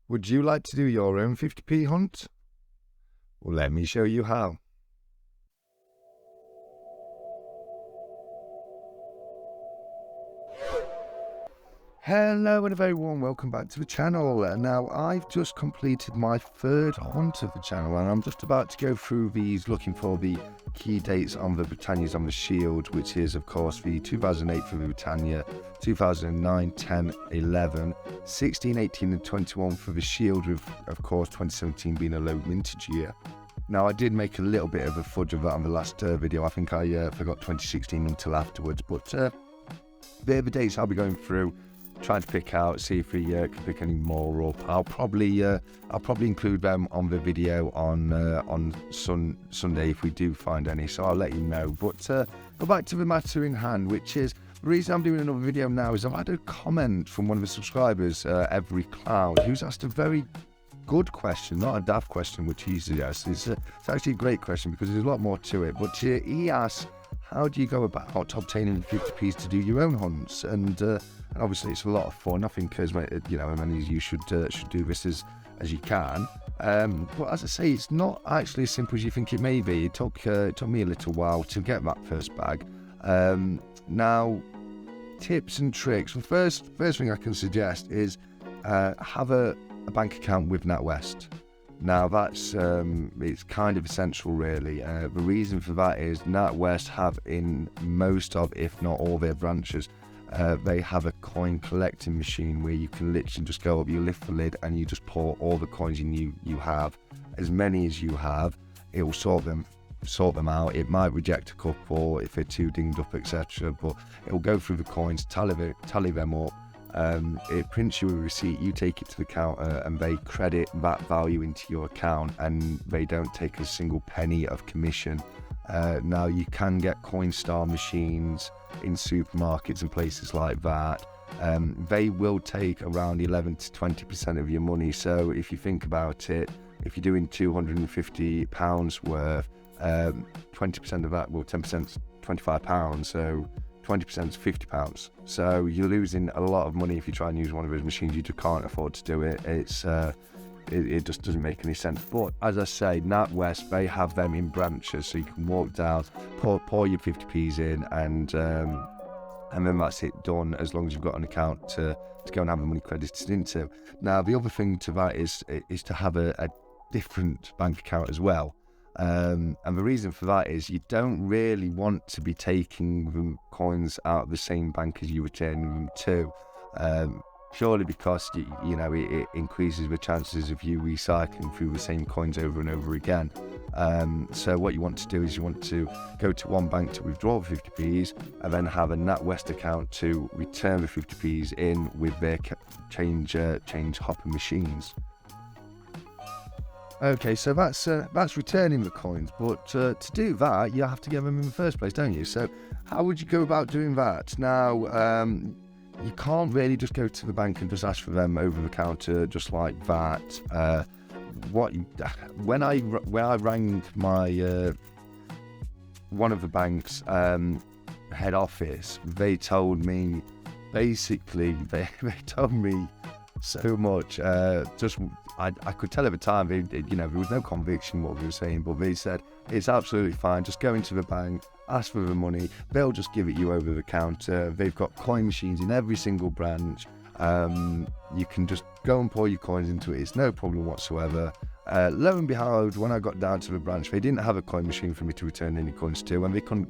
Would you like to do your own 50p hunt? Well, let me show you how. Hello and a very warm welcome back to the channel. Now, I've just completed my third hunt of the channel and I'm just about to go through these looking for the key dates on the Britannias on the Shield, which is of course the 2008 for the Britannia, 2009, 10, 11, 16, 18 and 21 for the Shield, with of course 2017 being a low mintage year. Now, I did make a little bit of a fudge of that on the last video. I think I forgot 2016 until afterwards, but bit of the dates I'll be going through, trying to pick out, see if we can pick any more up. I'll probably include them on the video on Sunday if we do find any, so I'll let you know. But go back to the matter in hand, which is the reason I'm doing another video now. Is I've had a comment from one of the subscribers, Every Cloud, who's asked a very good question, not a daft question, which he suggests. It's actually a great question because there's a lot more to it. But he asks, how do you go about obtaining 50p's to do your own hunts? And obviously it's a lot of fun. I think as many of you should do this as you can. But as I say, it's not actually as simple as you think it may be. It took me a little while to get that first bag. Now, tips and tricks. Well, first thing I can suggest is have a bank account with NatWest. Now that's it's kind of essential really. The reason for that is NatWest have in most of, if not all their branches, they have a coin collecting machine where you can literally just go up, you lift the lid and you just pour all the coins in you have, as many as you have. It will sort them out. It might reject a couple if they're too dinged up, etc., but it will go through the coins, tally them up. It prints you a receipt, you take it to the counter and they credit that value into your account and they don't take a single penny of commission. Now, you can get Coinstar machines in supermarkets and places like that. They will take around 11 to 20% of your money. So if you think about it, if you're doing £250 worth, 20% of that, well, 10% is £25, so 20% is £50. So you're losing a lot of money if you try and use one of those machines. You just can't afford to do it. It just doesn't make any sense. But as I say, NatWest, they have them in branches, so you can walk down, pour your 50p's in, and then that's it, done, as long as you've got an account to go and have the money credited into. Now, the other thing to that is to have a different bank account as well. And the reason for that is you don't really want to be taking the coins out of the same bank as you returning them to, purely because it increases the chances of you recycling through the same coins over and over again. So what you want to do is you want to go to one bank to withdraw the 50p's and then have a NatWest account to return the 50p's in with their change hopper machines. Okay, so that's returning the coins, but to do that, you have to get them in the first place, don't you? So how would you go about doing that? Now, you can't really just go to the bank and just ask for them over the counter just like that. When I rang my one of the bank's head office, they told me basically they told me so much. I could tell at the time, there was no conviction what we were saying, but they said it's absolutely fine. Just go into the bank, ask for the money. They'll just give it you over the counter. They've got coin machines in every single branch. You can just go and pour your coins into it. It's no problem whatsoever. Lo and behold, when I got down to the branch, they didn't have a coin machine for me to return any coins to, and they couldn't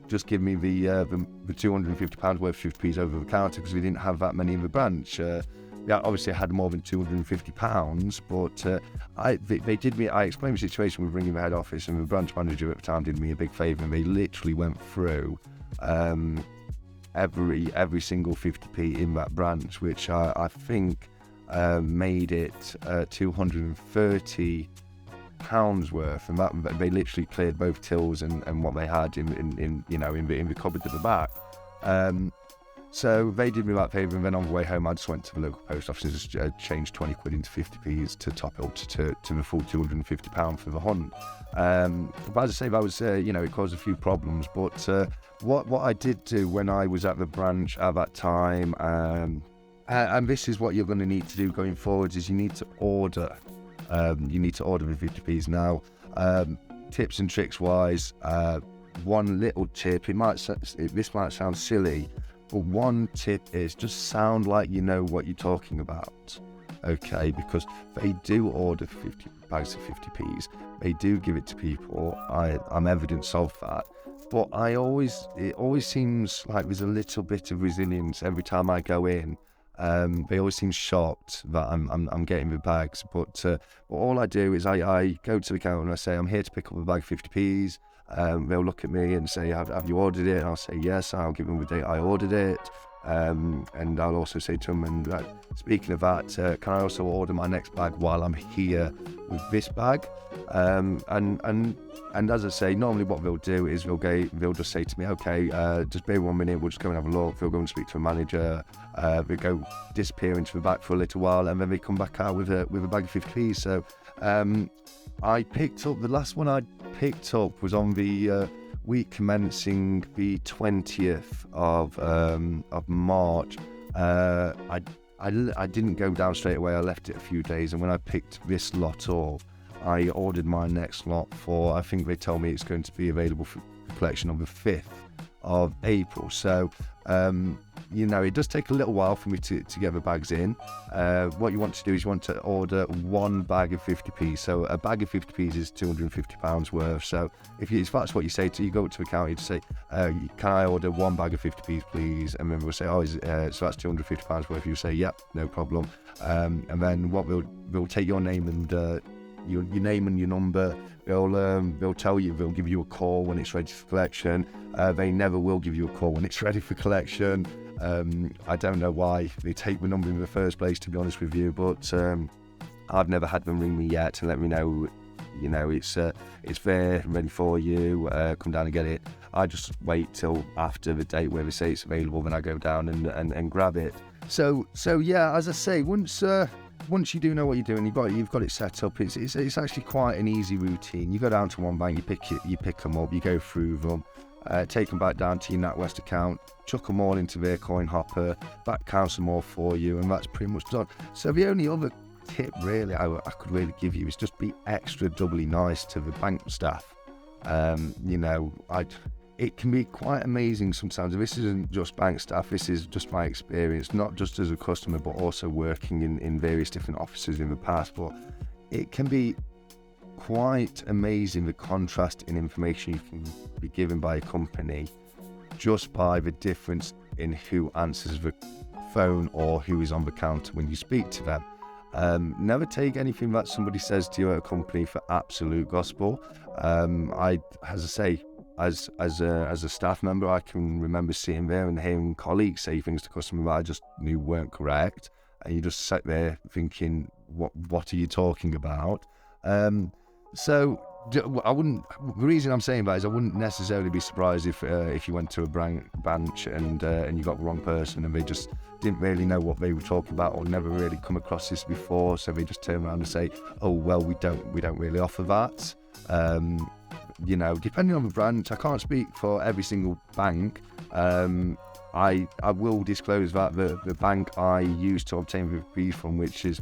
just give me the £250 worth of 50p's over the counter because we didn't have that many in the branch. Obviously I had more than £250, but I explained the situation with ringing the head office, and the branch manager at the time did me a big favour, and they literally went through every single 50p in that branch, which I think made it £230 worth, and that they literally cleared both tills and what they had in the cupboard at the back. So they did me that favour, and then on the way home I just went to the local post office and just changed 20 quid into 50p's to top it up to the full £250 for the hunt. But as I say, that was it caused a few problems, but what I did do when I was at the branch at that time, And this is what you're going to need to do going forward: is you need to order. You need to order with 50p's now. Tips and tricks wise, one little tip. This might sound silly, but one tip is just sound like you know what you're talking about. Okay, because they do order 50 bags of 50p's. They do give it to people. I'm evidence of that. But it always seems like there's a little bit of resilience every time I go in. They always seem shocked that I'm getting the bags. But all I do is I go to the counter and I say, I'm here to pick up a bag of 50p's. They'll look at me and say, have you ordered it? And I'll say yes. I'll give them the date I ordered it. And I'll also say to them, and speaking of that, can I also order my next bag while I'm here with this bag? And as I say, normally what they'll do is they'll just say to me, okay, just bear 1 minute, we'll just go and have a look. They'll go and speak to a manager. They go disappear into the back for a little while, and then they come back out with a bag of 50p's. So I picked up, the last one I picked up was on the week commencing the 20th of March. I didn't go down straight away. I left it a few days, and when I picked this lot up, I ordered my next lot for, I think they told me it's going to be available for collection on the 5th of April. So, it does take a little while for me to get the bags in. What you want to do is you want to order one bag of 50p's. So a bag of 50p's is £250 worth. So if that's what you say to, you go up to the counter, you say, can I order one bag of 50p's, please? And then we'll say, so that's £250 worth. You say, yep, no problem. And then we'll take your name and your name and your number. They'll tell you, they'll give you a call when it's ready for collection. They never will give you a call when it's ready for collection. I don't know why they take the number in the first place, to be honest with you, but I've never had them ring me yet and let me know, it's there, ready for you, come down and get it. I just wait till after the date where they say it's available, then I go down and grab it. So yeah, as I say, once you do know what you're doing, you've got it set up. It's actually quite an easy routine. You go down to one bank, you pick them up, you go through them, take them back down to your NatWest account, chuck them all into their coin hopper, that counts them all for you, and that's pretty much done. So the only other tip really I could really give you is just be extra doubly nice to the bank staff. It can be quite amazing sometimes. This isn't just bank staff, this is just my experience, not just as a customer, but also working in various different offices in the past. But it can be quite amazing the contrast in information you can be given by a company just by the difference in who answers the phone or who is on the counter when you speak to them. Never take anything that somebody says to you at a company for absolute gospel. As a staff member, I can remember sitting there and hearing colleagues say things to customers that I just knew weren't correct, and you just sat there thinking, what are you talking about? So I wouldn't. The reason I'm saying that is I wouldn't necessarily be surprised if you went to a branch and you got the wrong person and they just didn't really know what they were talking about or never really come across this before, so they just turn around and say, oh well, we don't really offer that. Depending on the branch, I can't speak for every single bank. I will disclose that the bank I use to obtain the fees from, which is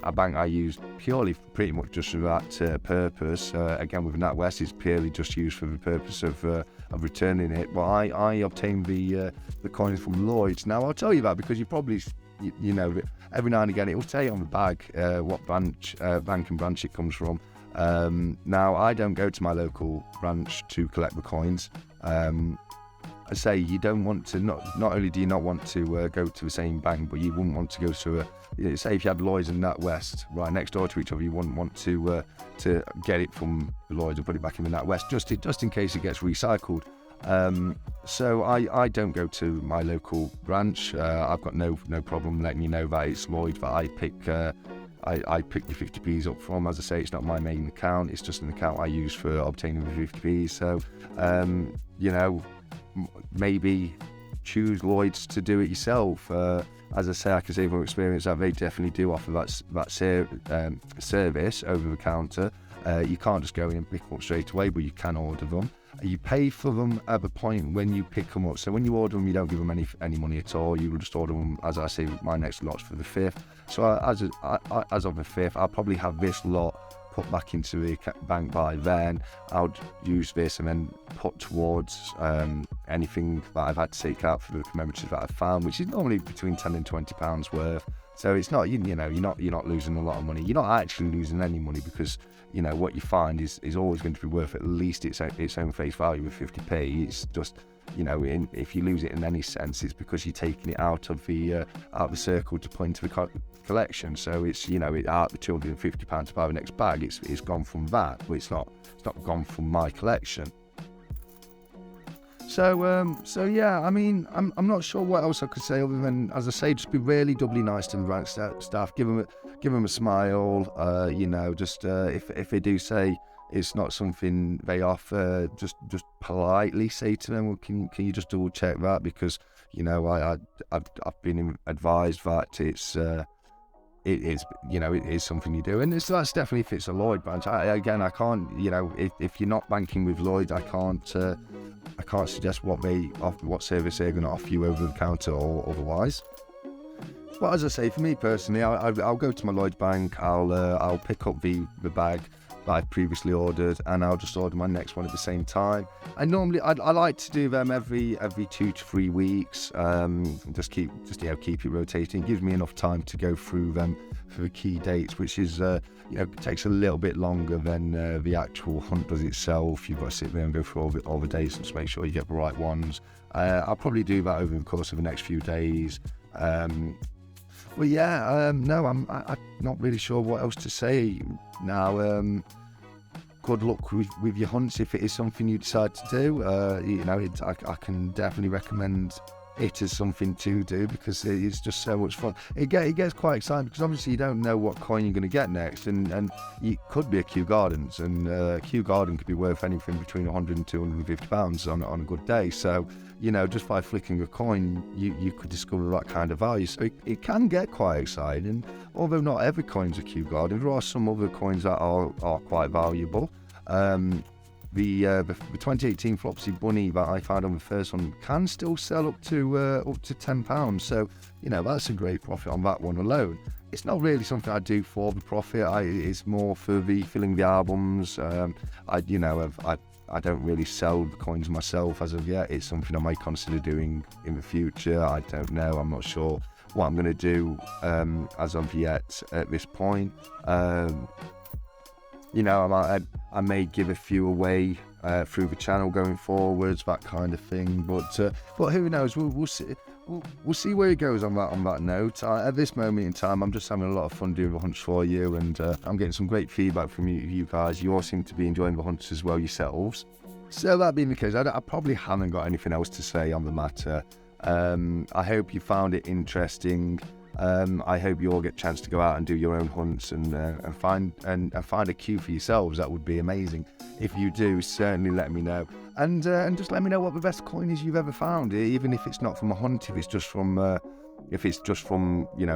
a bank I use purely pretty much just for that purpose. Again, with NatWest, it's purely just used for the purpose of returning it. But I obtain the coins from Lloyds. Now I'll tell you that because you probably every now and again it will tell you on the bag what bank and branch it comes from. Now I don't go to my local branch to collect the coins. I say you don't want to, not only do you not want to go to the same bank, but you wouldn't want to go to say if you had Lloyds and NatWest right next door to each other, you wouldn't want to get it from Lloyds and put it back in the NatWest just in case it gets recycled. So I don't go to my local branch. I've got no problem letting you know that it's Lloyd that I pick the 50p's up from. As I say, it's not my main account, it's just an account I use for obtaining the 50p's. So maybe choose Lloyds to do it yourself. As I say, I can say from experience that they definitely do offer that service over the counter. You can't just go in and pick them up straight away, but you can order them. You pay for them at the point when you pick them up. So when you order them, you don't give them any money at all. You will just order them, as I say, my next lot's for the 5th. So as of the 5th, I'll probably have this lot put back into the bank by then. I'll use this and then put towards anything that I've had to take out for the commemoratives that I've found, which is normally between £10 and £20 worth. So it's not, you're not losing a lot of money. You're not actually losing any money, because what you find is always going to be worth at least its own face value of 50p. It's just, if you lose it in any sense, it's because you're taking it out of the circle to put into the collection. So it's out the £250 to buy the next bag. It's gone from that, but it's not gone from my collection. So yeah, I mean, I'm not sure what else I could say other than, as I say, just be really doubly nice to the rank staff. Give them a smile. If they do say it's not something they offer, just politely say to them, well, can you just double check that, because I've been advised that it is something you do, and that's definitely if it's a Lloyd branch. I can't, if you're not banking with Lloyd, I can't suggest what service they're going to offer you over the counter or otherwise. But as I say, for me personally, I'll go to my Lloyds bank. I'll pick up the bag that I've previously ordered, and I'll just order my next one at the same time. I like to do them every 2 to 3 weeks. Just keep it rotating. It gives me enough time to go through them for the key dates, which is takes a little bit longer than the actual hunt does itself. You've got to sit there and go through all the dates and just make sure you get the right ones. I'll probably do that over the course of the next few days. No, I'm not really sure what else to say now. Good luck with your hunts if it is something you decide to do. I can definitely recommend it as something to do, because it's just so much fun. It gets quite exciting, because obviously you don't know what coin you're going to get next, and it could be a Kew Gardens, and Kew Garden could be worth anything between £100 and £250 on a good day. So just by flicking a coin, you could discover that kind of value. So it can get quite exciting. Although not every coin's a Kew Garden, there are some other coins that are quite valuable. The 2018 Flopsy Bunny that I found on the first one can still sell up to £10. So that's a great profit on that one alone. It's not really something I do for the profit. It's more for the filling the albums. I don't really sell the coins myself as of yet. It's something I might consider doing in the future. I don't know. I'm not sure what I'm going to do as of yet at this point. I may give a few away through the channel going forwards, that kind of thing. But who knows? We'll see. We'll see where it goes on that note. At this moment in time, I'm just having a lot of fun doing the hunts for you, and I'm getting some great feedback from you guys. You all seem to be enjoying the hunts as well yourselves. So that being the case, I probably haven't got anything else to say on the matter. I hope you found it interesting. I hope you all get a chance to go out and do your own hunts and find a queue for yourselves. That would be amazing. If you do, certainly let me know, and just let me know what the best coin is you've ever found, even if it's not from a hunt, if it's just from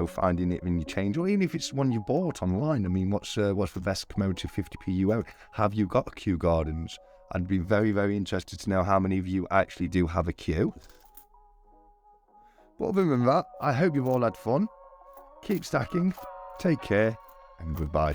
finding it in your change, or even if it's one you bought online. I mean, what's the best commemorative 50p you own? Have you got a Kew Gardens? I'd be very, very interested to know how many of you actually do have a queue. But other than that, I hope you've all had fun. Keep stacking, take care, and goodbye.